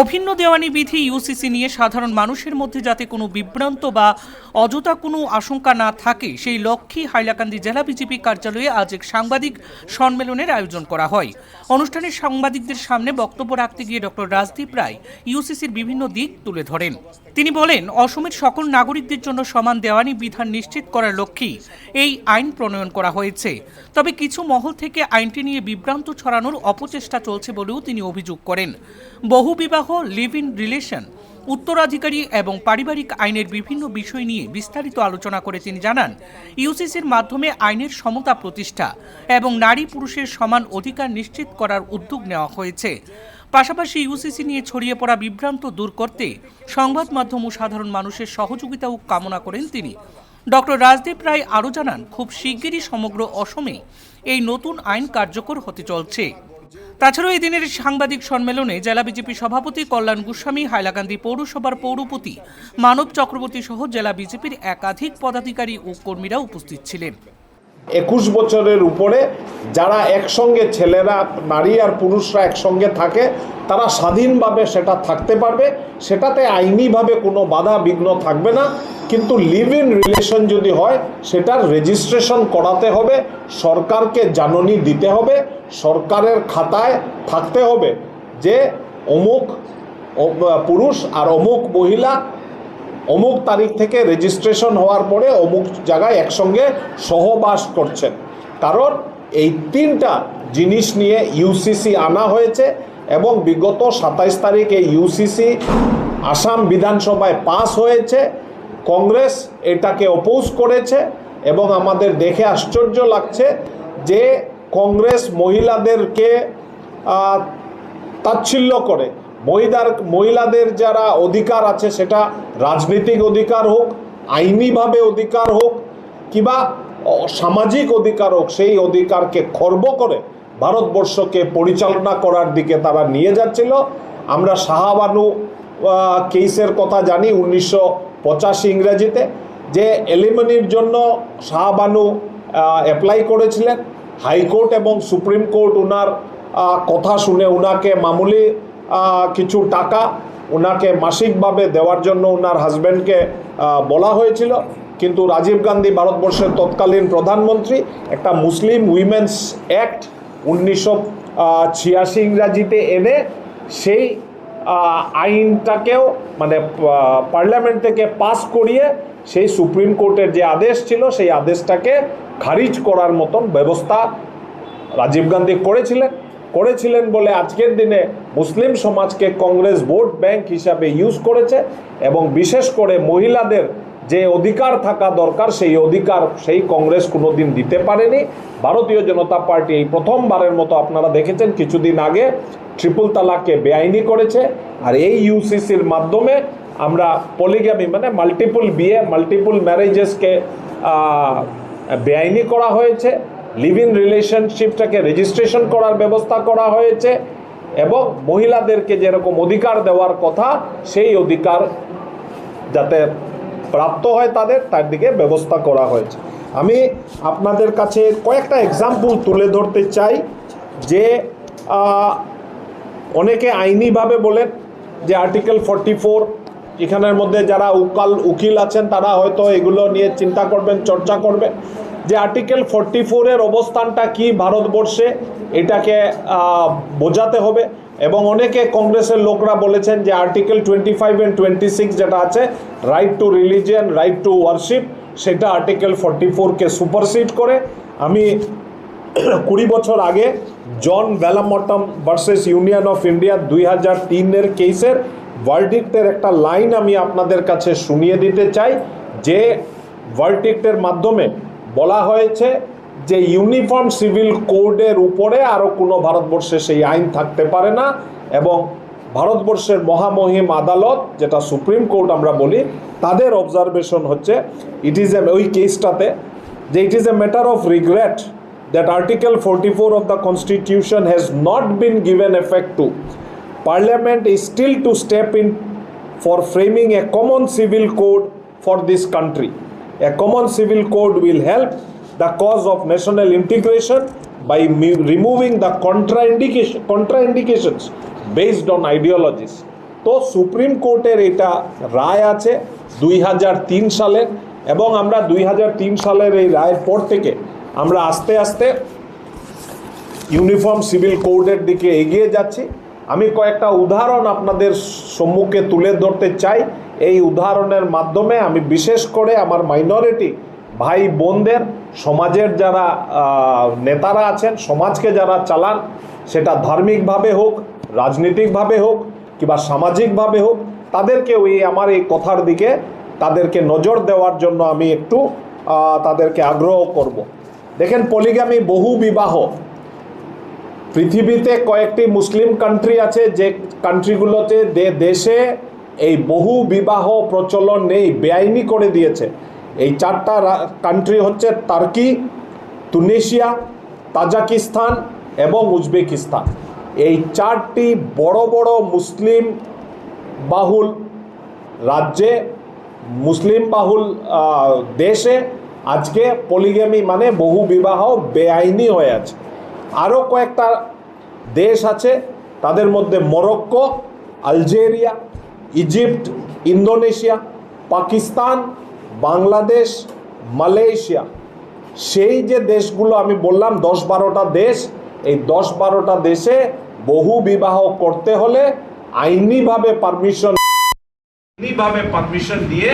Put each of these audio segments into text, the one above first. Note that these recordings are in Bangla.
অভিন্ন দেওয়ানি বিধি ইউসিসি নিয়ে সাধারণ মানুষের মধ্যে যাতে কোনো বিভ্রান্ত বা অযথা কোনো আশঙ্কা না থাকে সেই লক্ষ্যে হাইলাকান্দি জেলা বিজেপি কার্যালয়ে আজ এক সাংবাদিক সম্মেলনের আয়োজন করা হয়। অনুষ্ঠানে সাংবাদিকদের সামনে বক্তব্য রাখতে গিয়ে ডক্টর রাজদীপ রায় ইউসিসির বিভিন্ন দিক তুলে ধরেন। তিনি বলেন, অসমের সকল নাগরিকদের জন্য সমান দেওয়ানি বিধান নিশ্চিত করার লক্ষ্যেই এই আইন প্রণয়ন করা হয়েছে। তবে কিছু মহল থেকে আইনটি নিয়ে বিভ্রান্ত ছড়ানোর অপচেষ্টা চলছে বলেও তিনি অভিযোগ করেন। বহুবিবাহ, লিভ ইন রিলেশন, উত্তরাধিকারী এবং পারিবারিক আইনের বিভিন্ন বিষয় নিয়ে বিস্তারিত আলোচনা করে তিনি জানান, ইউসিসির মাধ্যমে আইনের সমতা প্রতিষ্ঠা এবং নারী পুরুষের সমান অধিকার নিশ্চিত করার উদ্যোগ নেওয়া হয়েছে। পাশাপাশি ইউসিসি নিয়ে ছড়িয়ে পড়া বিভ্রান্ত দূর করতে সংবাদ মাধ্যম ও সাধারণ মানুষের সহযোগিতাও কামনা করেন তিনি। ডক্টর রাজদীপ রায় আরও জানান, খুব শিগগিরই সমগ্র অসমে এই নতুন আইন কার্যকর হতে চলছে। তাছাড়াও এই দিনের সাংবাদিক সম্মেলনে জেলা বিজেপি সভাপতি কল্যাণ গোস্বামী, হাইলাকান্দি পৌরসভার পৌরপতি মানব চক্রবর্তী সহ জেলা বিজেপির একাধিক পদাধিকারী ও কর্মীরা উপস্থিত ছিলেন। 21 বছরের উপরে যারা একসঙ্গে, ছেলেরা, নারী আর পুরুষরা একসঙ্গে থাকে, তারা স্বাধীনভাবে সেটা থাকতে পারবে, সেটাতে আইনিভাবে কোনো বাধা বিঘ্ন থাকবে না। কিন্তু লিভ ইন রিলেশন যদি হয়, সেটার রেজিস্ট্রেশন করাতে হবে, সরকারকে জাননী দিতে হবে, সরকারের খাতায় থাকতে হবে যে অমুক পুরুষ আর অমুক মহিলা অমুক তারিখ থেকে রেজিস্ট্রেশন হওয়ার পরে অমুক জায়গায় একসঙ্গে সহবাস করছেন। কারণ এই তিনটা জিনিস নিয়ে ইউসিসি আনা হয়েছে এবং বিগত 27 তারিখে ইউসিসি আসাম বিধানসভায় পাস হয়েছে। কংগ্রেস এটাকে অপোজ করেছে এবং আমাদের দেখে আশ্চর্য লাগছে যে কংগ্রেস মহিলাদেরকে তাচ্ছিল্য করে। মহিলাদের যারা অধিকার আছে, সেটা রাজনৈতিক অধিকার হোক, আইনিভাবে অধিকার হোক, কিংবা সামাজিক অধিকার হোক, সেই অধিকারকে খর্ব করে ভারতবর্ষকে পরিচালনা করার দিকে তারা নিয়ে যাচ্ছিল। আমরা শাহবানু কেসের কথা জানি, 1985 ইংরেজিতে, যে এলিমনির জন্য শাহবানু অ্যাপ্লাই করেছিলেন। হাইকোর্ট এবং সুপ্রিম কোর্ট ওনার কথা শুনে ওনাকে মামুলি কিছু টাকা ওনাকে মাসিকভাবে দেওয়ার জন্য ওনার হাজব্যান্ডকে বলা হয়েছিল। কিন্তু রাজীব গান্ধী, ভারতবর্ষের তৎকালীন প্রধানমন্ত্রী, একটা মুসলিম উইমেন্স অ্যাক্ট 1986 ইংরাজিতে এনে সেই আইনটাকেও মানে পার্লামেন্ট থেকে পাস করিয়ে সেই সুপ্রিম কোর্টের যে আদেশ ছিল সেই আদেশটাকে খারিজ করার মতন ব্যবস্থা রাজীব গান্ধী করেছিলেন বলে আজকের দিনে মুসলিম সমাজকে কংগ্রেস ভোট ব্যাংক হিসাবে ইউজ করেছে এবং বিশেষ করে মহিলাদের যে অধিকার থাকা দরকার সেই অধিকার সেই কংগ্রেস কোনোদিন দিতে পারেনি। ভারতীয় জনতা পার্টি এই প্রথমবারের মতো আপনারা দেখেছেন কিছুদিন আগে ট্রিপল তালাককে বেআইনি করেছে। আর এই ইউসিসির মাধ্যমে আমরা পলিগ্যামি মানে মাল্টিপল বিয়ে, মাল্টিপল ম্যারেজেসকে বেআইনি করা হয়েছে। লিভ ইন রিলেশনশিপটাকে রেজিস্ট্রেশন করার ব্যবস্থা করা হয়েছে এবং মহিলাদেরকে যেরকম অধিকার দেওয়ার কথা সেই অধিকার যাতে প্রাপ্ত হয় তার দিকে ব্যবস্থা করা হয়েছে। আমি আপনাদের কাছে কয়েকটা এক্সাম্পল তুলে ধরতে চাই যে অনেকে আইনিভাবে বলেন যে আর্টিকেল 44, এখানের মধ্যে যারা উকিল আছেন তারা হয়তো এগুলো নিয়ে চিন্তা করবেন, চর্চা করবেন যে আর্টিকেল 44-এর অবস্থানটা কি ভারতবর্ষে, এটাকে বোঝাতে হবে। এবং অনেকে কংগ্রেসের লোকরা বলেছেন যে আর্টিকেল 25 and 26 যেটা আছে, right two religion, right two warship, সেটা আর্টিকেল 44-কে সুপারসিড করে। আমি 20 বছর আগে জন ভ্যালামটম ভার্সেস ইউনিয়ন অফ ইন্ডিয়া 2003-এর কেসের ভার্ডিক্টের একটা লাইন আমি আপনাদের কাছে শুনিয়ে দিতে চাই, যে ভার্ডিক্টের মাধ্যমে বলা হয়েছে যে ইউনিফর্ম সিভিল কোডের উপরে আরও কোনো ভারতবর্ষে সেই আইন থাকতে পারে না এবং ভারতবর্ষের মহামহিম আদালত, যেটা সুপ্রিম কোর্ট আমরা বলি, তাদের অবজারভেশন হচ্ছে ওই কেসটাতে যে it is a matter of regret that article 44 of the Constitution has not been given effect to. Parliament is still to step in for framing a common civil code for this country. A common civil code will help the cause of national integration by removing the contraindications based on ideologies. তো সুপ্রিম কোর্টের এটা রায় আছে 2003 সালের, এবং আমরা 2003 সালের এই রায়ের পর থেকে আমরা আস্তে আস্তে ইউনিফর্ম সিভিল কোডের দিকে এগিয়ে যাচ্ছি। আমি কয়েকটা উদাহরণ আপনাদের সম্মুখে তুলে ধরতে চাই। এই উদাহরণের মাধ্যমে আমি বিশেষ করে আমার মাইনরিটি ভাই বোনদের, সমাজের যারা নেতারা আছেন, সমাজকে যারা চালান, সেটা ধার্মিকভাবে হোক, রাজনৈতিকভাবে হোক কিংবা সামাজিকভাবে হোক, তাদেরকে আমার এই কথার দিকে তাদেরকে নজর দেওয়ার জন্য আমি একটু তাদেরকে আগ্রহ করব। দেখেন, পলিগামি, বহু বিবাহ, পৃথিবীতে কয়েকটি মুসলিম কান্ট্রি আছে যে কান্ট্রিগুলোতে দেশে এই বহু বিবাহ প্রচলন নেই, বেআইনি করে দিয়েছে। এই 4টা কান্ট্রি হচ্ছে টার্কি, তুনিশিয়া, তাজিকিস্তান এবং উজবেকিস্তান। এই 4টি বড় বড় মুসলিম বাহুল রাজ্যে, মুসলিম বাহুল দেশে আজকে পলিগামি মানে বহু বিবাহ বেআইনি হয়ে আছে। আরও কয়েকটা দেশ আছে, তাদের মধ্যে Morocco, Algeria, Egypt, Indonesia, Pakistan, Bangladesh, Malaysia. সেই যে দেশগুলো আমি বললাম 10-12টা দেশ, এই 10-12টা দেশে বহু বিবাহ করতে হলে আইনিভাবে পারমিশন দিয়ে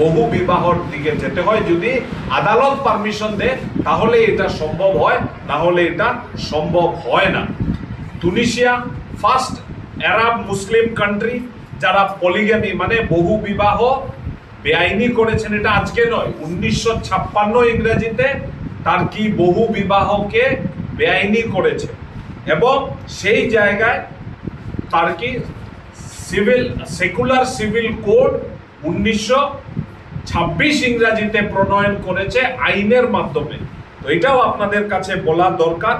বহু বিবাহর দিকে যেতে হয়। যদি আদালত পারমিশন দেয় তাহলে এটা সম্ভব হয়, না হলে এটা সম্ভব হয় না। তুনিশিয়া ফার্স্ট আরব মুসলিম কান্ট্রি যারা পলিগামি মানে বহু বিবাহ বেআইনি করেছেন। এটা আজকে নয়, 1956 ইংরেজিতে টার্কি বহু বিবাহকে বেআইনি করেছে, এবং সেই জায়গায় টার্কি সেকুলার সিভিল কোড 1926 ইংরেজিতে প্রণয়ন করেছে আইনের মাধ্যমে। তো এটাও আপনাদের কাছে বলা দরকার।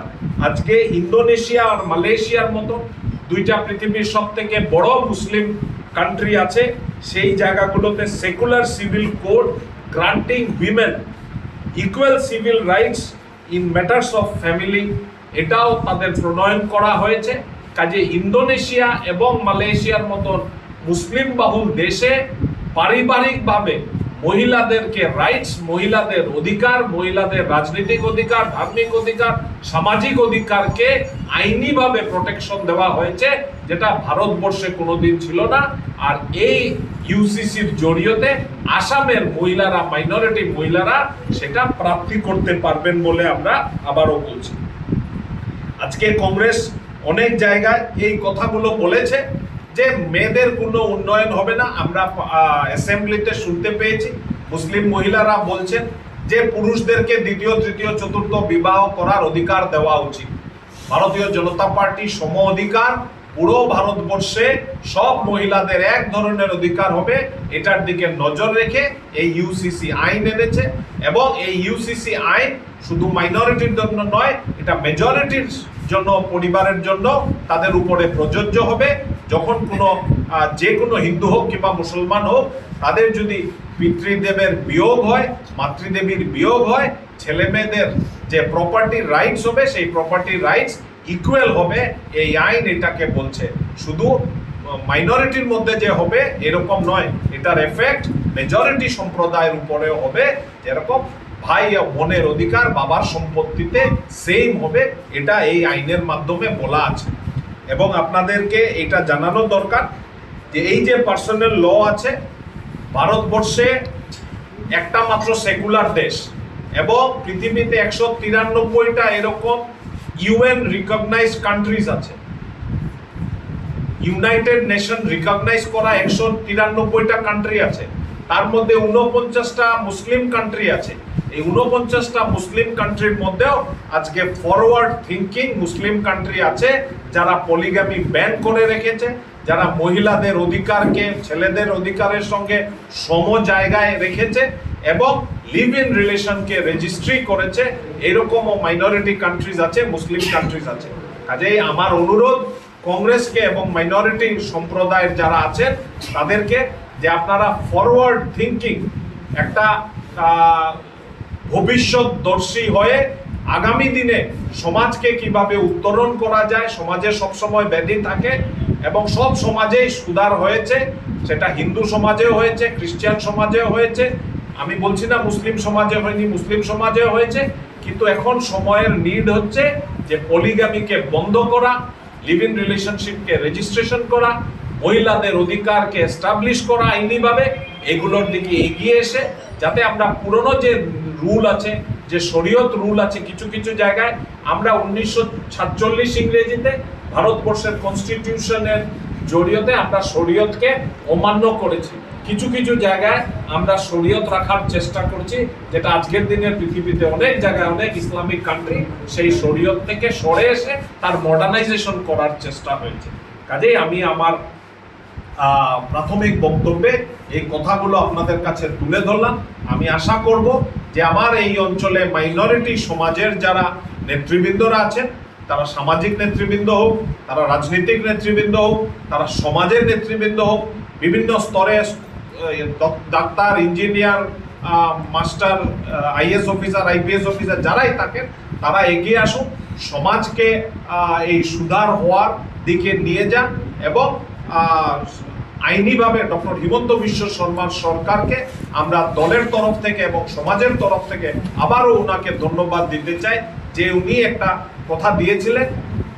আজকে ইন্দোনেশিয়া আর মালয়েশিয়ার মতো 2টা পৃথিবীর সব থেকে বড় মুসলিম কান্ট্রি আছে, সেই জায়গাগুলোতে secular civil code granting women equal civil rights in matters of family, এটাও তাদের প্রণয়ন করা হয়েছে। কাজে ইন্দোনেশিয়া এবং মালয়েশিয়ার মতন মুসলিম বহুল দেশে পারিবারিকভাবে মহিলাদেরকে রাইটস, মহিলাদের অধিকার, মহিলাদের রাজনৈতিক অধিকার, ধার্মিক অধিকার, সামাজিক অধিকারকে আইনিভাবে প্রোটেকশন দেওয়া হয়েছে, যেটা ভারতবর্ষে কোনোদিন ছিল না। আর এই ইউসিসির জড়িয়তে আসামের মহিলারা, মাইনরিটি মহিলারা সেটা প্রাপ্তি করতে পারবেন বলে আমরা আবারও বলছি। আজকে কংগ্রেস অনেক জায়গায় এই কথাগুলো বলেছে যে মেয়েদের কোনো উন্নয়ন হবে না। আমরা অ্যাসেম্বলিতে শুনতে পেয়েছি মুসলিম মহিলারা বলছেন যে পুরুষদেরকে 2য়, 3য়, 4র্থ বিবাহ করার অধিকার দেওয়া উচিত। ভারতীয় জনতা পার্টি সম অধিকার, পুরো ভারতবর্ষে সব মহিলাদের এক ধরনের অধিকার হবে, এটার দিকে নজর রেখে এই ইউসিসি আইন এনেছে। এবং এই ইউসিসি আইন শুধু মাইনরিটির জন্য নয়, এটা মেজরিটির জন্য, পরিবারের জন্য তাদের উপরে প্রযোজ্য হবে। যখন যে কোনো হিন্দু হোক কিংবা মুসলমান হোক, তাদের যদি পিতৃদেবের বিয়োগ হয়, মাতৃদেবীর বিয়োগ হয়, ছেলে মেয়েদের যে প্রপার্টি রাইটস হবে, সেই প্রপার্টি রাইটস ইকুয়াল হবে। এই আইন এটাকে বলছে। শুধু মাইনরিটির মধ্যে যে হবে এরকম নয়, এটার এফেক্ট মেজরিটি সম্প্রদায়ের উপরেও হবে। যেরকম ভাই ও বোনের অধিকার বাবার সম্পত্তিতে সেম হবে, এটা এই আইনের মাধ্যমে বলা আছে। এবং আপনাদেরকে এটা জানানো দরকার যে এই যে পার্সোনাল ল আছে, ভারতবর্ষে একটা মাত্র সেকুলার দেশ, এবং পৃথিবীতে 193টা এরকম ইউএন রিকগনাইজ কান্ট্রিজ আছে। ইউনাইটেড নেশন রিকগনাইজ করা 193টা কান্ট্রি আছে, তার মধ্যে 49টা মুসলিম কান্ট্রি আছে। এই 49টা মুসলিম কান্ট্রির মধ্যেও আজকে ফরওয়ার্ড থিঙ্কিং মুসলিম কান্ট্রি আছে যারা পলিগামি ব্যান করে রেখেছে, যারা মহিলাদের অধিকারকে ছেলেদের অধিকারের সঙ্গে সম জায়গায় রেখেছে এবং লিভ ইন রিলেশনকে রেজিস্ট্রি করেছে। এরকমও মাইনরিটি কান্ট্রিজ আছে, মুসলিম কান্ট্রিজ আছে। কাজেই আমার অনুরোধ কংগ্রেসকে এবং মাইনরিটি সম্প্রদায়ের যারা আছেন তাদেরকে যে আপনারা ফরওয়ার্ড থিঙ্কিং একটা ভবিষ্যৎদর্শী হয়ে আগামী দিনে সমাজকে কিভাবে উত্তরণ করা যায়, সমাজে সবসময় ব্যাধি থাকে এবং সব সমাজেই সুধার হয়েছে, সেটা হিন্দু সমাজেও হয়েছে, খ্রিস্টান সমাজেও হয়েছে, আমি বলছি না মুসলিম সমাজে হয়নি, মুসলিম সমাজেও হয়েছে, কিন্তু এখন সময়ের নিড হচ্ছে যে পলিগামিকে বন্ধ করা, লিভ ইন রিলেশনশিপকে রেজিস্ট্রেশন করা, মহিলাদের অধিকারকে এস্টাবলিশ করা আইনিভাবে, এগুলোর দিকে এগিয়ে এসে যাতে আমরা পুরনো যে রুল আছে, যে শরীয়ত রুল আছে কিছু কিছু জায়গায়, আমরা 1947 ইংরেজিতে ভারতবর্ষের কনস্টিটিউশনের জড়িয়তে আমরা শরীয়তকে অমান্য করেছি, কিছু কিছু জায়গায় আমরা শরীয়ত রাখার চেষ্টা করছি, যেটা আজকের দিনের পৃথিবীতে অনেক জায়গায় অনেক ইসলামিক কান্ট্রি সেই শরীয়ত থেকে সরে এসে তার মডার্নাইজেশন করার চেষ্টা হয়েছে। কাজেই আমি আমার প্রাথমিক বক্তব্যে এই কথাগুলো আপনাদের কাছে তুলে ধরলাম। আমি আশা করব যে আমার এই অঞ্চলে মাইনরিটি সমাজের যারা নেতৃবৃন্দরা আছেন, তারা সামাজিক নেতৃবৃন্দ হোক, তারা রাজনৈতিক নেতৃবৃন্দ হোক, তারা সমাজের নেতৃবৃন্দ হোক, বিভিন্ন স্তরে doctor, engineer, master, IAS officer, IPS officer যারাই থাকেন, তারা এগিয়ে আসুন, সমাজকে এই সুধার হওয়ার দিকে নিয়ে যান এবং আইনিভাবে ডক্টর হিমন্ত বিশ্ব শর্মার সরকারকে আমরা দলের তরফ থেকে এবং সমাজের তরফ থেকে আবারও ওনাকে ধন্যবাদ দিতে চাই যে উনি একটা কথা দিয়েছিলেন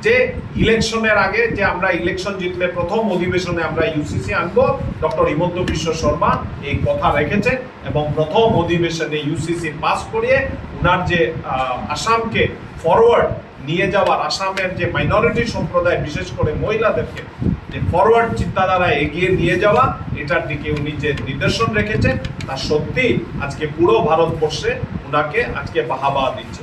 যে ইলেকশনের আগে যে আমরা ইলেকশন জিতলে প্রথম অধিবেশনে আমরা ইউসিসি আনবো, ডক্টর হিমন্ত বিশ্ব শর্মা এই কথা রেখেছে এবং প্রথম অধিবেশনে ইউসিসি পাস করিয়ে উনার যে আসামকে ফরওয়ার্ড নিয়ে যাওয়ার, আসামের যে মাইনরিটি সম্প্রদায় বিশেষ করে মহিলাদেরকে যে ফরওয়ার্ড চিন্তাধারা এগিয়ে নিয়ে যাওয়া, এটার দিকে উনি যে নিদর্শন রেখেছেন তা সত্যি আজকে পুরো ভারতবর্ষে উনাকে আজকে বাহাবা দিচ্ছে।